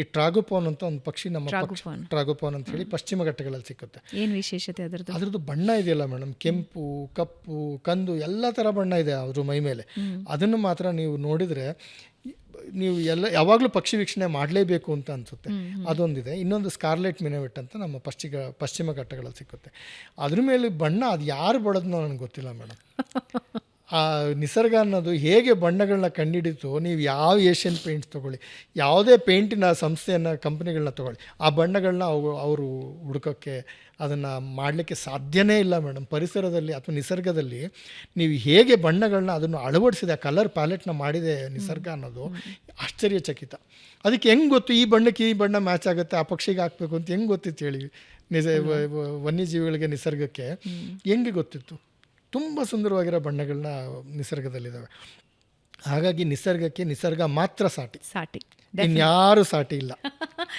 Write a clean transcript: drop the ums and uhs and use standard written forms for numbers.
ಈ ಟ್ರಾಗೋಪಾನ್ ಅಂತ ಒಂದು ಪಕ್ಷಿ ನಮ್ಮ ಟ್ರಾಗೋಪಾನ್. ಟ್ರಾಗೋಪಾನ್ ಅಂತ ಹೇಳಿ ಪಶ್ಚಿಮ ಘಟ್ಟಗಳಲ್ಲಿ ಸಿಕ್ಕುತ್ತೆ. ಏನು ವಿಶೇಷತೆ ಅದರದ್ದು? ಅದ್ರದ್ದು ಬಣ್ಣ ಇದೆಯಲ್ಲ ಮೇಡಮ್, ಕೆಂಪು, ಕಪ್ಪು, ಕಂದು ಎಲ್ಲ ಥರ ಬಣ್ಣ ಇದೆ ಅದ್ರ ಮೈ ಮೇಲೆ. ಅದನ್ನು ಮಾತ್ರ ನೀವು ನೋಡಿದರೆ ನೀವು ಯಾವಾಗಲೂ ಪಕ್ಷಿ ವೀಕ್ಷಣೆ ಮಾಡಲೇಬೇಕು ಅಂತ ಅನಿಸುತ್ತೆ. ಅದೊಂದಿದೆ. ಇನ್ನೊಂದು ಸ್ಕಾರ್ಲೆಟ್ ಮಿನೋವೆಟ್ ಅಂತ ನಮ್ಮ ಪಶ್ಚಿಮ ಘಟ್ಟಗಳಲ್ಲಿ ಸಿಕ್ಕುತ್ತೆ. ಅದ್ರ ಮೇಲೆ ಬಣ್ಣ ಅದು ಯಾರು ಬಡೋದನ್ನೋ ನನಗೆ ಗೊತ್ತಿಲ್ಲ ಮೇಡಮ್. ಆ ನಿಸರ್ಗ ಅನ್ನೋದು ಹೇಗೆ ಬಣ್ಣಗಳನ್ನ ಕಂಡುಹಿಡಿತು, ನೀವು ಯಾವ ಏಷ್ಯನ್ ಪೇಂಟ್ಸ್ ತೊಗೊಳ್ಳಿ, ಯಾವುದೇ ಪೇಂಟಿನ ಸಂಸ್ಥೆಯನ್ನು ಕಂಪ್ನಿಗಳನ್ನ ತೊಗೊಳ್ಳಿ, ಆ ಬಣ್ಣಗಳನ್ನ ಅವರು ಹುಡುಕೋಕ್ಕೆ ಅದನ್ನು ಮಾಡಲಿಕ್ಕೆ ಸಾಧ್ಯನೇ ಇಲ್ಲ ಮೇಡಮ್. ಪರಿಸರದಲ್ಲಿ ಅಥವಾ ನಿಸರ್ಗದಲ್ಲಿ ನೀವು ಹೇಗೆ ಬಣ್ಣಗಳನ್ನ ಅದನ್ನು ಅಳವಡಿಸಿದೆ, ಆ ಕಲರ್ ಪ್ಯಾಲೆಟ್ನ ಮಾಡಿದೆ ನಿಸರ್ಗ ಅನ್ನೋದು ಆಶ್ಚರ್ಯಚಕಿತ. ಅದಕ್ಕೆ ಹೆಂಗೆ ಗೊತ್ತು ಈ ಬಣ್ಣಕ್ಕೆ ಈ ಬಣ್ಣ ಮ್ಯಾಚ್ ಆಗುತ್ತೆ, ಆ ಪಕ್ಷಿಗೆ ಹಾಕಬೇಕು ಅಂತ ಹೆಂಗೆ ಗೊತ್ತಿತ್ತು ಹೇಳಿ? ವನ್ಯಜೀವಿಗಳಿಗೆ, ನಿಸರ್ಗಕ್ಕೆ ಹೆಂಗೆ ಗೊತ್ತಿತ್ತು? ತುಂಬ ಸುಂದರವಾಗಿರೋ ಬಣ್ಣಗಳನ್ನ ನಿಸರ್ಗದಲ್ಲಿದ್ದಾವೆ. ಹಾಗಾಗಿ ನಿಸರ್ಗಕ್ಕೆ ನಿಸರ್ಗ ಮಾತ್ರ ಸಾಟಿ, ಸಾಟಿ ಇನ್ಯಾರು ಸಾಟಿ ಇಲ್ಲ.